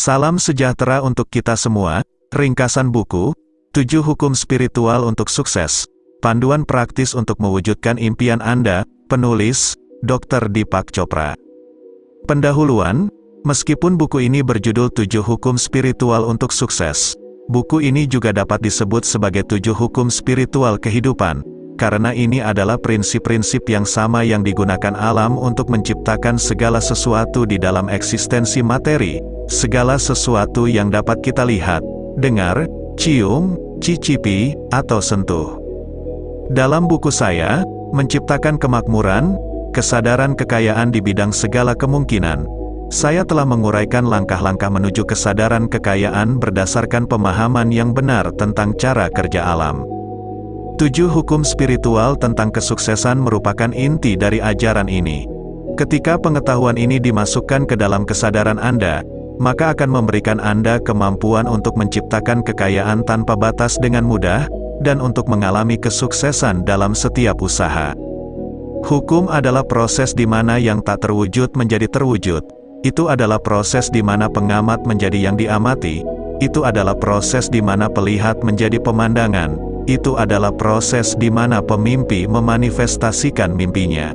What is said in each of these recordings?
Salam sejahtera untuk kita semua. Ringkasan buku, 7 Hukum Spiritual untuk Sukses, Panduan Praktis untuk Mewujudkan Impian Anda, penulis, Dr. Deepak Chopra. Pendahuluan, meskipun buku ini berjudul 7 Hukum Spiritual untuk Sukses, buku ini juga dapat disebut sebagai 7 Hukum Spiritual Kehidupan, karena ini adalah prinsip-prinsip yang sama yang digunakan alam untuk menciptakan segala sesuatu di dalam eksistensi materi, segala sesuatu yang dapat kita lihat, dengar, cium, cicipi, atau sentuh. Dalam buku saya, Menciptakan Kemakmuran, Kesadaran Kekayaan di Bidang Segala Kemungkinan, saya telah menguraikan langkah-langkah menuju kesadaran kekayaan berdasarkan pemahaman yang benar tentang cara kerja alam. 7 hukum spiritual tentang kesuksesan merupakan inti dari ajaran ini. Ketika pengetahuan ini dimasukkan ke dalam kesadaran Anda, maka akan memberikan Anda kemampuan untuk menciptakan kekayaan tanpa batas dengan mudah, dan untuk mengalami kesuksesan dalam setiap usaha. Hukum adalah proses di mana yang tak terwujud menjadi terwujud. Itu adalah proses di mana pengamat menjadi yang diamati. Itu adalah proses di mana pelihat menjadi pemandangan. Itu adalah proses di mana pemimpi memanifestasikan mimpinya.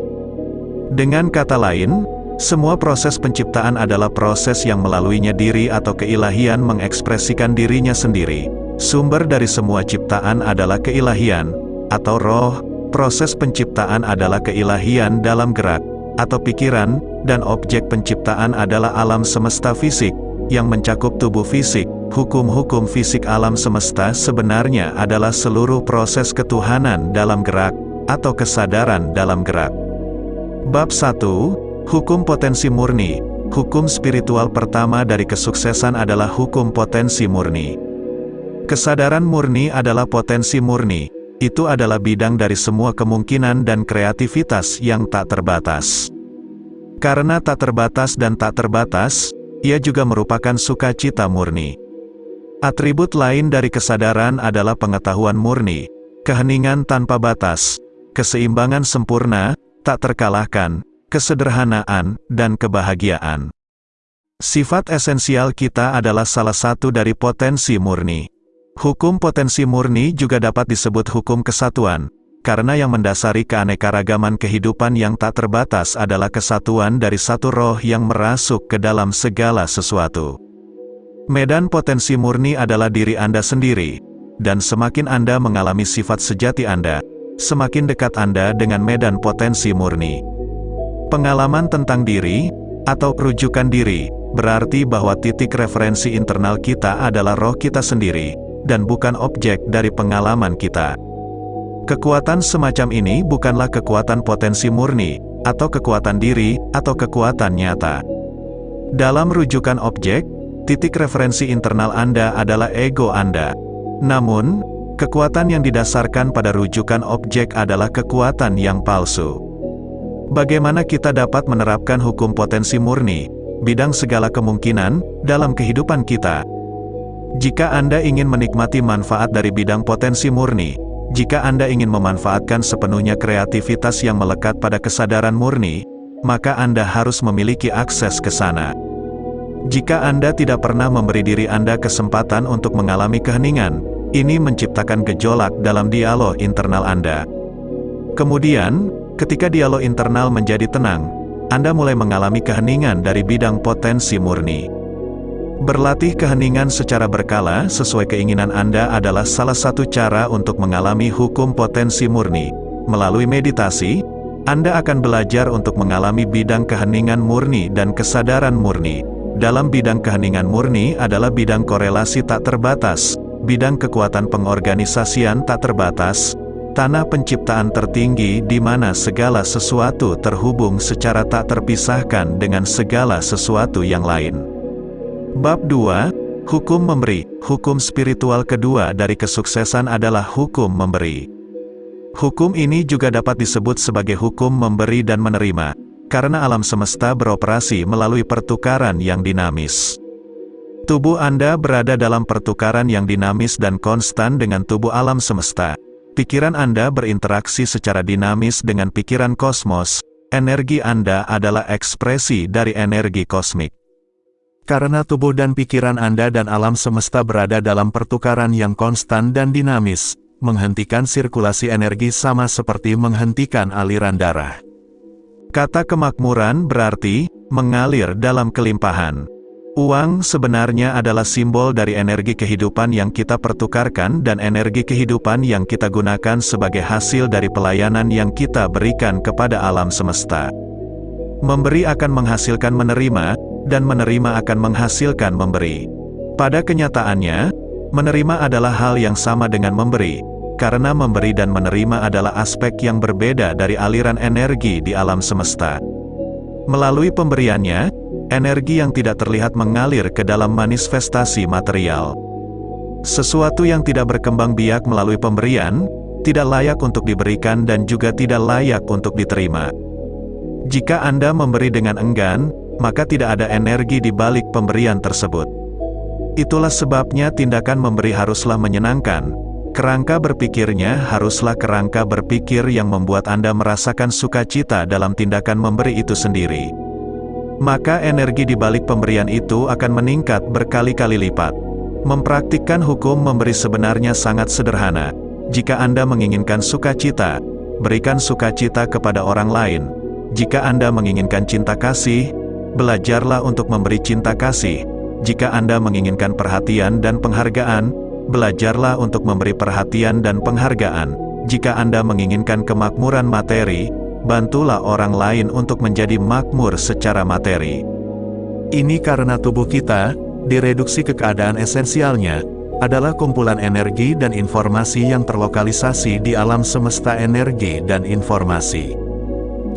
Dengan kata lain, semua proses penciptaan adalah proses yang melaluinya diri atau keilahian mengekspresikan dirinya sendiri. Sumber dari semua ciptaan adalah keilahian, atau roh. Proses penciptaan adalah keilahian dalam gerak, atau pikiran, dan objek penciptaan adalah alam semesta fisik, yang mencakup tubuh fisik. Hukum-hukum fisik alam semesta sebenarnya adalah seluruh proses ketuhanan dalam gerak, atau kesadaran dalam gerak. Bab 1, Hukum Potensi Murni. Hukum spiritual pertama dari kesuksesan adalah hukum potensi murni. Kesadaran murni adalah potensi murni. Itu adalah bidang dari semua kemungkinan dan kreativitas yang tak terbatas. Karena tak terbatas dan tak terbatas, ia juga merupakan sukacita murni. Atribut lain dari kesadaran adalah pengetahuan murni, keheningan tanpa batas, keseimbangan sempurna, tak terkalahkan, kesederhanaan, dan kebahagiaan. Sifat esensial kita adalah salah satu dari potensi murni. Hukum potensi murni juga dapat disebut hukum kesatuan, karena yang mendasari keanekaragaman kehidupan yang tak terbatas adalah kesatuan dari satu roh yang merasuk ke dalam segala sesuatu. Medan potensi murni adalah diri Anda sendiri, dan semakin Anda mengalami sifat sejati Anda, semakin dekat Anda dengan medan potensi murni. Pengalaman tentang diri, atau rujukan diri, berarti bahwa titik referensi internal kita adalah roh kita sendiri, dan bukan objek dari pengalaman kita. Kekuatan semacam ini bukanlah kekuatan potensi murni, atau kekuatan diri, atau kekuatan nyata. Dalam rujukan objek, titik referensi internal Anda adalah ego Anda. Namun, kekuatan yang didasarkan pada rujukan objek adalah kekuatan yang palsu. Bagaimana kita dapat menerapkan hukum potensi murni, bidang segala kemungkinan, dalam kehidupan kita? Jika Anda ingin menikmati manfaat dari bidang potensi murni, jika Anda ingin memanfaatkan sepenuhnya kreativitas yang melekat pada kesadaran murni, maka Anda harus memiliki akses ke sana. Jika Anda tidak pernah memberi diri Anda kesempatan untuk mengalami keheningan, ini menciptakan gejolak dalam dialog internal Anda. Kemudian, ketika dialog internal menjadi tenang, Anda mulai mengalami keheningan dari bidang potensi murni. Berlatih keheningan secara berkala sesuai keinginan Anda adalah salah satu cara untuk mengalami hukum potensi murni. Melalui meditasi, Anda akan belajar untuk mengalami bidang keheningan murni dan kesadaran murni. Dalam bidang keheningan murni adalah bidang korelasi tak terbatas, bidang kekuatan pengorganisasian tak terbatas, tanah penciptaan tertinggi di mana segala sesuatu terhubung secara tak terpisahkan dengan segala sesuatu yang lain. Bab 2, Hukum Memberi. Hukum spiritual kedua dari kesuksesan adalah hukum memberi. Hukum ini juga dapat disebut sebagai hukum memberi dan menerima, karena alam semesta beroperasi melalui pertukaran yang dinamis. Tubuh Anda berada dalam pertukaran yang dinamis dan konstan dengan tubuh alam semesta. Pikiran Anda berinteraksi secara dinamis dengan pikiran kosmos. Energi Anda adalah ekspresi dari energi kosmik. Karena tubuh dan pikiran Anda dan alam semesta berada dalam pertukaran yang konstan dan dinamis, menghentikan sirkulasi energi sama seperti menghentikan aliran darah. Kata kemakmuran berarti mengalir dalam kelimpahan. Uang sebenarnya adalah simbol dari energi kehidupan yang kita pertukarkan dan energi kehidupan yang kita gunakan sebagai hasil dari pelayanan yang kita berikan kepada alam semesta. Memberi akan menghasilkan menerima, dan menerima akan menghasilkan memberi. Pada kenyataannya, menerima adalah hal yang sama dengan memberi, karena memberi dan menerima adalah aspek yang berbeda dari aliran energi di alam semesta. Melalui pemberiannya, energi yang tidak terlihat mengalir ke dalam manifestasi material. Sesuatu yang tidak berkembang biak melalui pemberian, tidak layak untuk diberikan dan juga tidak layak untuk diterima. Jika Anda memberi dengan enggan, maka tidak ada energi di balik pemberian tersebut. Itulah sebabnya tindakan memberi haruslah menyenangkan. Kerangka berpikirnya haruslah kerangka berpikir yang membuat Anda merasakan sukacita dalam tindakan memberi itu sendiri. Maka energi di balik pemberian itu akan meningkat berkali-kali lipat. Mempraktikkan hukum memberi sebenarnya sangat sederhana. Jika Anda menginginkan sukacita, berikan sukacita kepada orang lain. Jika Anda menginginkan cinta kasih, belajarlah untuk memberi cinta kasih. Jika Anda menginginkan perhatian dan penghargaan, belajarlah untuk memberi perhatian dan penghargaan. Jika Anda menginginkan kemakmuran materi, bantulah orang lain untuk menjadi makmur secara materi. Ini karena tubuh kita, direduksi ke keadaan esensialnya, adalah kumpulan energi dan informasi yang terlokalisasi di alam semesta energi dan informasi.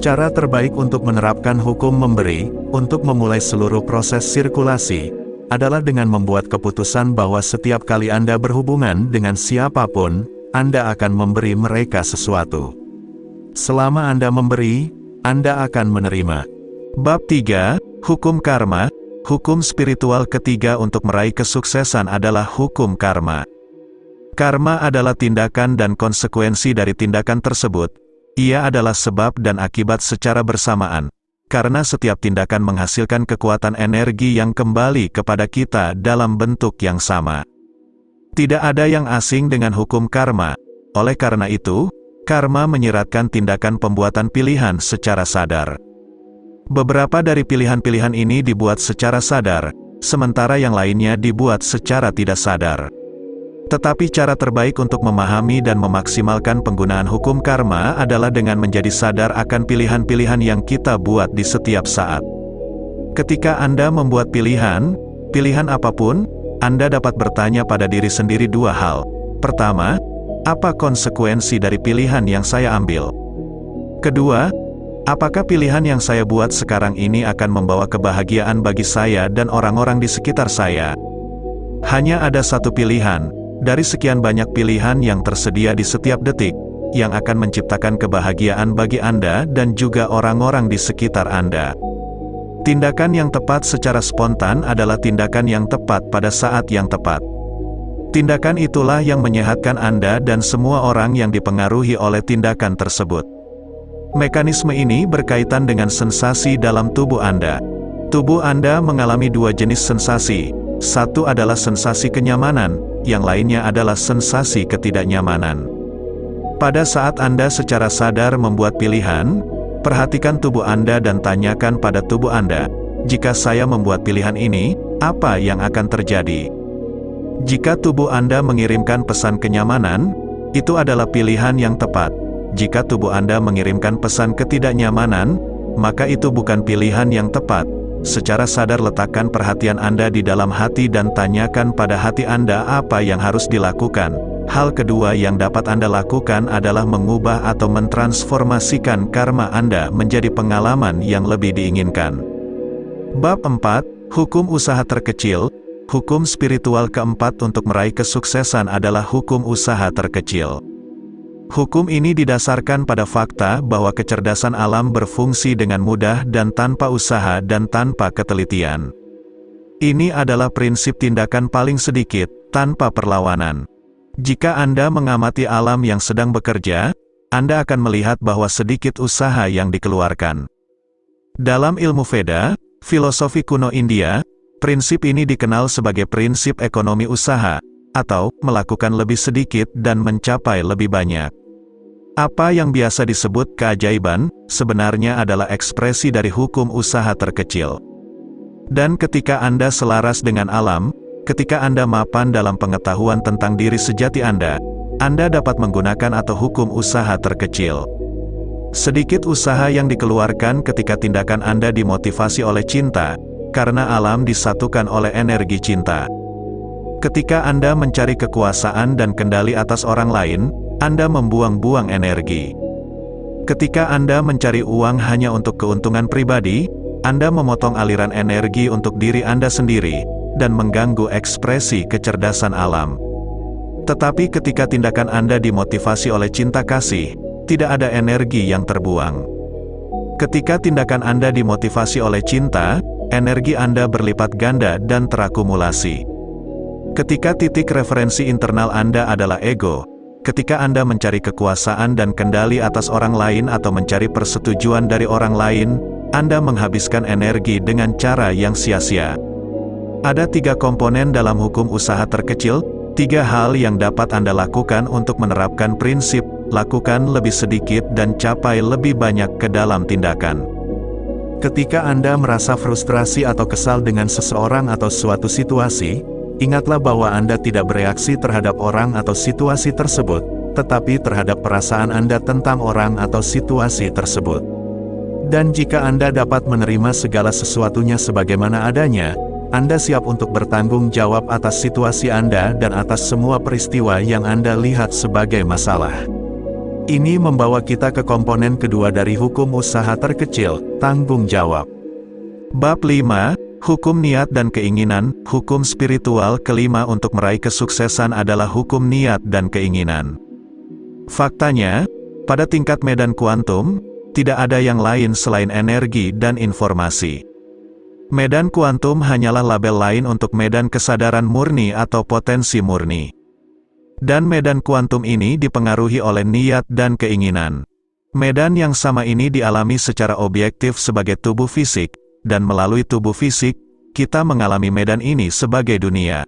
Cara terbaik untuk menerapkan hukum memberi, untuk memulai seluruh proses sirkulasi, adalah dengan membuat keputusan bahwa setiap kali Anda berhubungan dengan siapapun, Anda akan memberi mereka sesuatu. Selama Anda memberi, Anda akan menerima. Bab 3, Hukum Karma. Hukum spiritual ketiga untuk meraih kesuksesan adalah hukum karma. Karma adalah tindakan dan konsekuensi dari tindakan tersebut. Ia adalah sebab dan akibat secara bersamaan, karena setiap tindakan menghasilkan kekuatan energi yang kembali kepada kita dalam bentuk yang sama. Tidak ada yang asing dengan hukum karma. Oleh karena itu, karma menyiratkan tindakan pembuatan pilihan secara sadar. Beberapa dari pilihan-pilihan ini dibuat secara sadar, sementara yang lainnya dibuat secara tidak sadar. Tetapi cara terbaik untuk memahami dan memaksimalkan penggunaan hukum karma adalah dengan menjadi sadar akan pilihan-pilihan yang kita buat di setiap saat. Ketika Anda membuat pilihan apapun, Anda dapat bertanya pada diri sendiri dua hal. Pertama, apa konsekuensi dari pilihan yang saya ambil? Kedua, apakah pilihan yang saya buat sekarang ini akan membawa kebahagiaan bagi saya dan orang-orang di sekitar saya? Hanya ada satu pilihan dari sekian banyak pilihan yang tersedia di setiap detik, yang akan menciptakan kebahagiaan bagi Anda dan juga orang-orang di sekitar Anda. Tindakan yang tepat secara spontan adalah tindakan yang tepat pada saat yang tepat. Tindakan itulah yang menyehatkan Anda dan semua orang yang dipengaruhi oleh tindakan tersebut. Mekanisme ini berkaitan dengan sensasi dalam tubuh Anda. Tubuh Anda mengalami dua jenis sensasi. Satu adalah sensasi kenyamanan, yang lainnya adalah sensasi ketidaknyamanan. Pada saat Anda secara sadar membuat pilihan, perhatikan tubuh Anda dan tanyakan pada tubuh Anda, jika saya membuat pilihan ini, apa yang akan terjadi? Jika tubuh Anda mengirimkan pesan kenyamanan, itu adalah pilihan yang tepat. Jika tubuh Anda mengirimkan pesan ketidaknyamanan, maka itu bukan pilihan yang tepat. Secara sadar letakkan perhatian Anda di dalam hati dan tanyakan pada hati Anda apa yang harus dilakukan. Hal kedua yang dapat Anda lakukan adalah mengubah atau mentransformasikan karma Anda menjadi pengalaman yang lebih diinginkan. Bab 4, Hukum Usaha Terkecil. Hukum spiritual keempat untuk meraih kesuksesan adalah hukum usaha terkecil. Hukum ini didasarkan pada fakta bahwa kecerdasan alam berfungsi dengan mudah dan tanpa usaha dan tanpa ketelitian. Ini adalah prinsip tindakan paling sedikit, tanpa perlawanan. Jika Anda mengamati alam yang sedang bekerja, Anda akan melihat bahwa sedikit usaha yang dikeluarkan. Dalam ilmu Veda, filosofi kuno India, Prinsip ini dikenal sebagai prinsip ekonomi usaha, atau melakukan lebih sedikit dan mencapai lebih banyak. Apa yang biasa disebut keajaiban, sebenarnya adalah ekspresi dari hukum usaha terkecil. Dan ketika Anda selaras dengan alam, ketika Anda mapan dalam pengetahuan tentang diri sejati Anda dapat menggunakan atau hukum usaha terkecil. Sedikit usaha yang dikeluarkan ketika tindakan Anda dimotivasi oleh cinta, karena alam disatukan oleh energi cinta. Ketika Anda mencari kekuasaan dan kendali atas orang lain, Anda membuang-buang energi. Ketika Anda mencari uang hanya untuk keuntungan pribadi, Anda memotong aliran energi untuk diri Anda sendiri, dan mengganggu ekspresi kecerdasan alam. Tetapi ketika tindakan Anda dimotivasi oleh cinta kasih, tidak ada energi yang terbuang. Ketika tindakan Anda dimotivasi oleh cinta, energi Anda berlipat ganda dan terakumulasi. Ketika titik referensi internal Anda adalah ego, ketika Anda mencari kekuasaan dan kendali atas orang lain atau mencari persetujuan dari orang lain, Anda menghabiskan energi dengan cara yang sia-sia. Ada 3 komponen dalam hukum usaha terkecil, 3 hal yang dapat Anda lakukan untuk menerapkan prinsip, lakukan lebih sedikit dan capai lebih banyak ke dalam tindakan. Ketika Anda merasa frustrasi atau kesal dengan seseorang atau suatu situasi, ingatlah bahwa Anda tidak bereaksi terhadap orang atau situasi tersebut, tetapi terhadap perasaan Anda tentang orang atau situasi tersebut. Dan jika Anda dapat menerima segala sesuatunya sebagaimana adanya, Anda siap untuk bertanggung jawab atas situasi Anda dan atas semua peristiwa yang Anda lihat sebagai masalah. Ini membawa kita ke komponen kedua dari hukum usaha terkecil, tanggung jawab. Bab 5, Hukum Niat dan Keinginan. Hukum spiritual kelima untuk meraih kesuksesan adalah hukum niat dan keinginan. Faktanya, pada tingkat medan kuantum, tidak ada yang lain selain energi dan informasi. Medan kuantum hanyalah label lain untuk medan kesadaran murni atau potensi murni. Dan medan kuantum ini dipengaruhi oleh niat dan keinginan. Medan yang sama ini dialami secara objektif sebagai tubuh fisik, dan melalui tubuh fisik, kita mengalami medan ini sebagai dunia.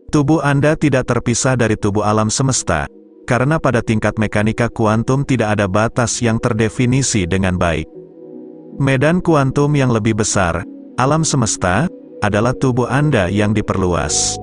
Tubuh Anda tidak terpisah dari tubuh alam semesta, karena pada tingkat mekanika kuantum tidak ada batas yang terdefinisi dengan baik. Medan kuantum yang lebih besar, alam semesta, adalah tubuh Anda yang diperluas.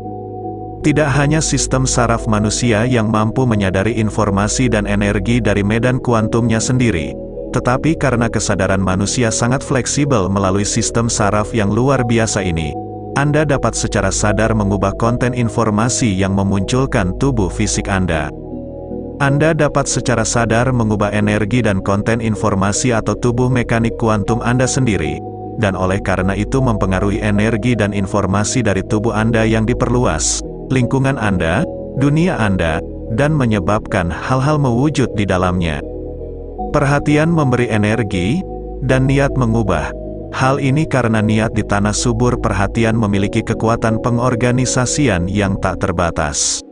Tidak hanya sistem saraf manusia yang mampu menyadari informasi dan energi dari medan kuantumnya sendiri, tetapi karena kesadaran manusia sangat fleksibel melalui sistem saraf yang luar biasa ini, Anda dapat secara sadar mengubah konten informasi yang memunculkan tubuh fisik Anda. Anda dapat secara sadar mengubah energi dan konten informasi atau tubuh mekanik kuantum Anda sendiri, dan oleh karena itu mempengaruhi energi dan informasi dari tubuh Anda yang diperluas, lingkungan Anda, dunia Anda, dan menyebabkan hal-hal mewujud di dalamnya. Perhatian memberi energi, dan niat mengubah. Hal ini karena niat di tanah subur perhatian memiliki kekuatan pengorganisasian yang tak terbatas.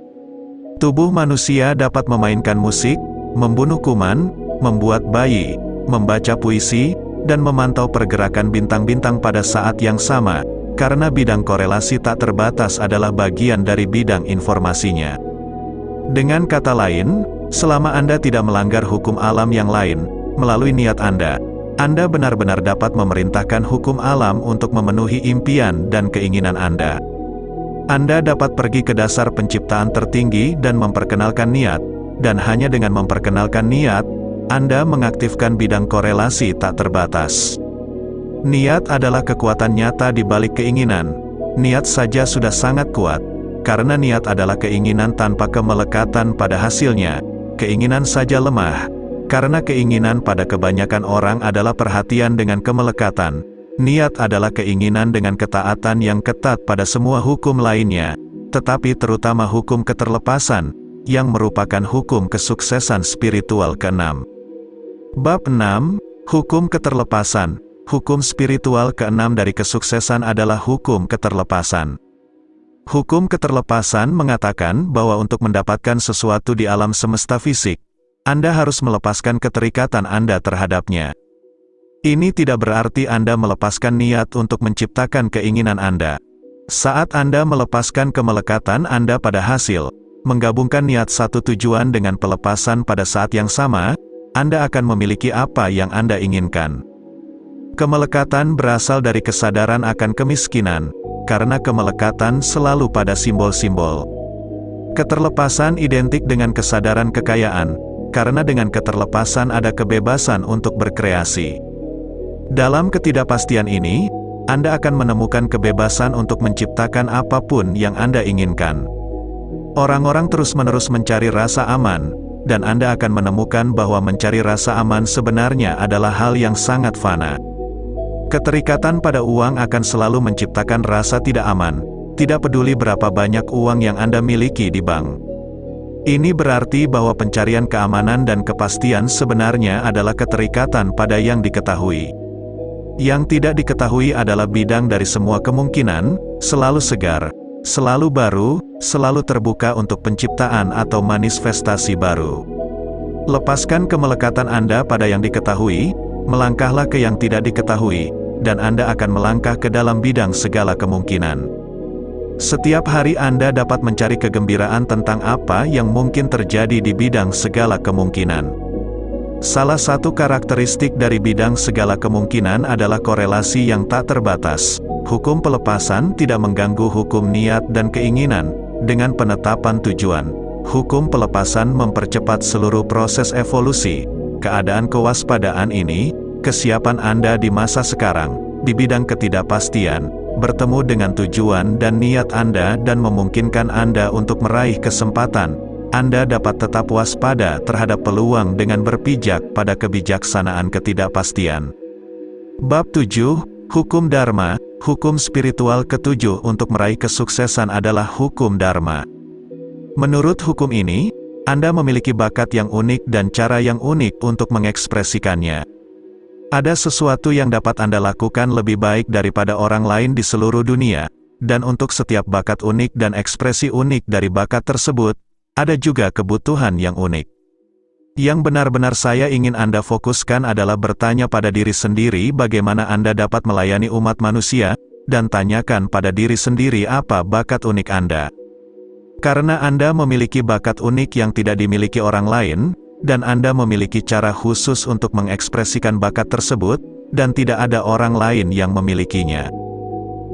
Tubuh manusia dapat memainkan musik, membunuh kuman, membuat bayi, membaca puisi, dan memantau pergerakan bintang-bintang pada saat yang sama, karena bidang korelasi tak terbatas adalah bagian dari bidang informasinya. Dengan kata lain, selama Anda tidak melanggar hukum alam yang lain, melalui niat Anda benar-benar dapat memerintahkan hukum alam untuk memenuhi impian dan keinginan Anda. Anda dapat pergi ke dasar penciptaan tertinggi dan memperkenalkan niat, dan hanya dengan memperkenalkan niat, Anda mengaktifkan bidang korelasi tak terbatas. Niat adalah kekuatan nyata di balik keinginan. Niat saja sudah sangat kuat, karena niat adalah keinginan tanpa kemelekatan pada hasilnya. Keinginan saja lemah, karena keinginan pada kebanyakan orang adalah perhatian dengan kemelekatan. Niat adalah keinginan dengan ketaatan yang ketat pada semua hukum lainnya, tetapi terutama hukum keterlepasan, yang merupakan hukum kesuksesan spiritual ke-6. Bab 6, Hukum Keterlepasan. Hukum spiritual ke-6 dari kesuksesan adalah hukum keterlepasan. Hukum keterlepasan mengatakan bahwa untuk mendapatkan sesuatu di alam semesta fisik, Anda harus melepaskan keterikatan Anda terhadapnya. Ini tidak berarti Anda melepaskan niat untuk menciptakan keinginan Anda, Saat Anda melepaskan kemelekatan Anda pada hasil, menggabungkan niat satu tujuan dengan pelepasan pada saat yang sama, Anda akan memiliki apa yang Anda inginkan. Kemelekatan berasal dari kesadaran akan kemiskinan, karena kemelekatan selalu pada simbol-simbol. Keterlepasan identik dengan kesadaran kekayaan, karena dengan keterlepasan ada kebebasan untuk berkreasi. Dalam ketidakpastian ini, Anda akan menemukan kebebasan untuk menciptakan apapun yang Anda inginkan. Orang-orang terus-menerus mencari rasa aman, dan Anda akan menemukan bahwa mencari rasa aman sebenarnya adalah hal yang sangat fana. Keterikatan pada uang akan selalu menciptakan rasa tidak aman, tidak peduli berapa banyak uang yang Anda miliki di bank. Ini berarti bahwa pencarian keamanan dan kepastian sebenarnya adalah keterikatan pada yang diketahui. Yang tidak diketahui adalah bidang dari semua kemungkinan, selalu segar, selalu baru, selalu terbuka untuk penciptaan atau manifestasi baru. Lepaskan kemelekatan Anda pada yang diketahui, melangkahlah ke yang tidak diketahui, dan Anda akan melangkah ke dalam bidang segala kemungkinan. Setiap hari Anda dapat mencari kegembiraan tentang apa yang mungkin terjadi di bidang segala kemungkinan. Salah satu karakteristik dari bidang segala kemungkinan adalah korelasi yang tak terbatas. Hukum pelepasan tidak mengganggu hukum niat dan keinginan, dengan penetapan tujuan. Hukum pelepasan mempercepat seluruh proses evolusi. Keadaan kewaspadaan ini, kesiapan Anda di masa sekarang, di bidang ketidakpastian, bertemu dengan tujuan dan niat Anda dan memungkinkan Anda untuk meraih kesempatan. Anda dapat tetap waspada terhadap peluang dengan berpijak pada kebijaksanaan ketidakpastian. Bab 7, Hukum Dharma, hukum spiritual ketujuh untuk meraih kesuksesan adalah hukum Dharma. Menurut hukum ini, Anda memiliki bakat yang unik dan cara yang unik untuk mengekspresikannya. Ada sesuatu yang dapat Anda lakukan lebih baik daripada orang lain di seluruh dunia, dan untuk setiap bakat unik dan ekspresi unik dari bakat tersebut, ada juga kebutuhan yang unik. Yang benar-benar saya ingin Anda fokuskan adalah bertanya pada diri sendiri bagaimana Anda dapat melayani umat manusia, dan tanyakan pada diri sendiri apa bakat unik Anda. Karena Anda memiliki bakat unik yang tidak dimiliki orang lain, dan Anda memiliki cara khusus untuk mengekspresikan bakat tersebut, dan tidak ada orang lain yang memilikinya.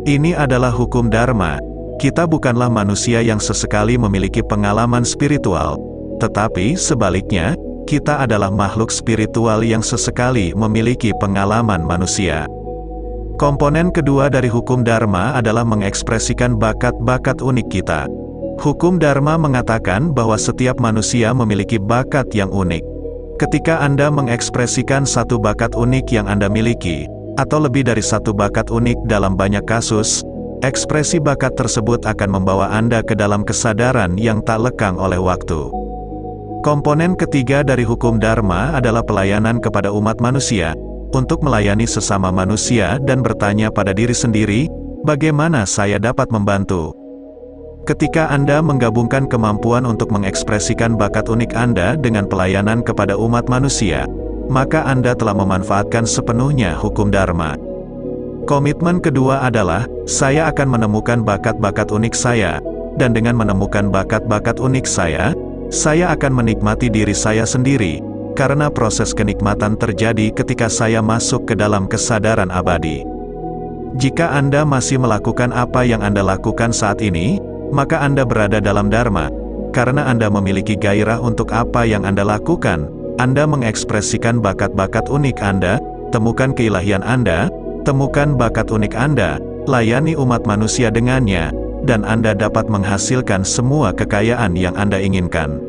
Ini adalah hukum Dharma. Kita bukanlah manusia yang sesekali memiliki pengalaman spiritual, tetapi sebaliknya, kita adalah makhluk spiritual yang sesekali memiliki pengalaman manusia. Komponen kedua dari hukum Dharma adalah mengekspresikan bakat-bakat unik kita. Hukum Dharma mengatakan bahwa setiap manusia memiliki bakat yang unik. Ketika Anda mengekspresikan satu bakat unik yang Anda miliki, atau lebih dari satu bakat unik dalam banyak kasus, ekspresi bakat tersebut akan membawa Anda ke dalam kesadaran yang tak lekang oleh waktu. Komponen ketiga dari hukum Dharma adalah pelayanan kepada umat manusia, untuk melayani sesama manusia dan bertanya pada diri sendiri, bagaimana saya dapat membantu? Ketika Anda menggabungkan kemampuan untuk mengekspresikan bakat unik Anda dengan pelayanan kepada umat manusia, maka Anda telah memanfaatkan sepenuhnya hukum Dharma. Komitmen kedua adalah, saya akan menemukan bakat-bakat unik saya, dan dengan menemukan bakat-bakat unik saya akan menikmati diri saya sendiri, karena proses kenikmatan terjadi ketika saya masuk ke dalam kesadaran abadi. Jika Anda masih melakukan apa yang Anda lakukan saat ini, maka Anda berada dalam Dharma, karena Anda memiliki gairah untuk apa yang Anda lakukan. Anda mengekspresikan bakat-bakat unik Anda, temukan keilahian Anda, temukan bakat unik Anda, layani umat manusia dengannya, dan Anda dapat menghasilkan semua kekayaan yang Anda inginkan.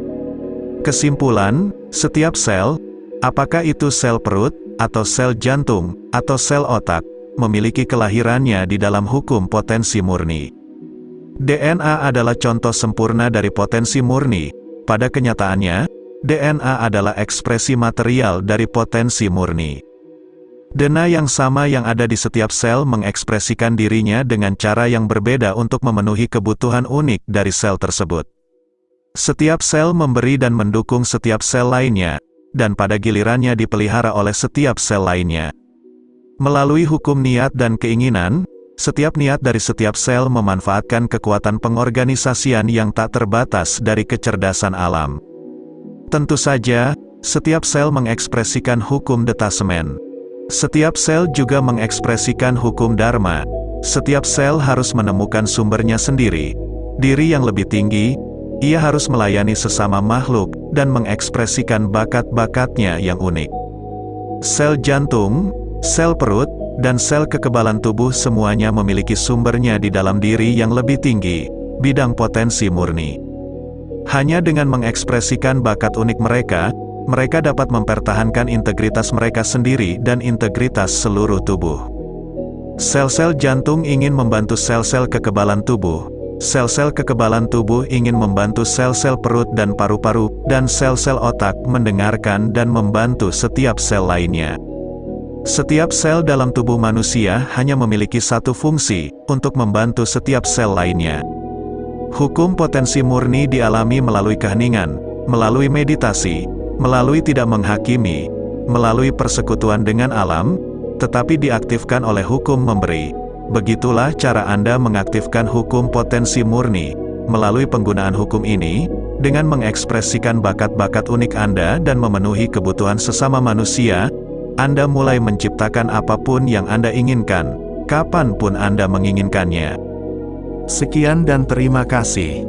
Kesimpulan, setiap sel, apakah itu sel perut, atau sel jantung, atau sel otak, memiliki kelahirannya di dalam hukum potensi murni. DNA adalah contoh sempurna dari potensi murni. Pada kenyataannya, DNA adalah ekspresi material dari potensi murni. DNA yang sama yang ada di setiap sel mengekspresikan dirinya dengan cara yang berbeda untuk memenuhi kebutuhan unik dari sel tersebut. Setiap sel memberi dan mendukung setiap sel lainnya, dan pada gilirannya dipelihara oleh setiap sel lainnya. Melalui hukum niat dan keinginan, Setiap niat dari setiap sel memanfaatkan kekuatan pengorganisasian yang tak terbatas dari kecerdasan alam. Tentu saja, setiap sel mengekspresikan hukum detasemen. Setiap sel juga mengekspresikan hukum dharma. Setiap sel harus menemukan sumbernya sendiri, diri yang lebih tinggi. Ia harus melayani sesama makhluk dan mengekspresikan bakat-bakatnya yang unik. Sel jantung, sel perut, dan sel kekebalan tubuh semuanya memiliki sumbernya di dalam diri yang lebih tinggi, bidang potensi murni. Hanya dengan mengekspresikan bakat unik mereka, mereka dapat mempertahankan integritas mereka sendiri dan integritas seluruh tubuh. Sel-sel jantung ingin membantu sel-sel kekebalan tubuh. Sel-sel kekebalan tubuh ingin membantu sel-sel perut dan paru-paru, dan sel-sel otak mendengarkan dan membantu setiap sel lainnya. Setiap sel dalam tubuh manusia hanya memiliki satu fungsi, untuk membantu setiap sel lainnya. Hukum potensi murni dialami melalui keheningan, melalui meditasi, melalui tidak menghakimi, melalui persekutuan dengan alam, tetapi diaktifkan oleh hukum memberi. Begitulah cara Anda mengaktifkan hukum potensi murni. Melalui penggunaan hukum ini, dengan mengekspresikan bakat-bakat unik Anda dan memenuhi kebutuhan sesama manusia, Anda mulai menciptakan apapun yang Anda inginkan, kapanpun Anda menginginkannya. Sekian dan terima kasih.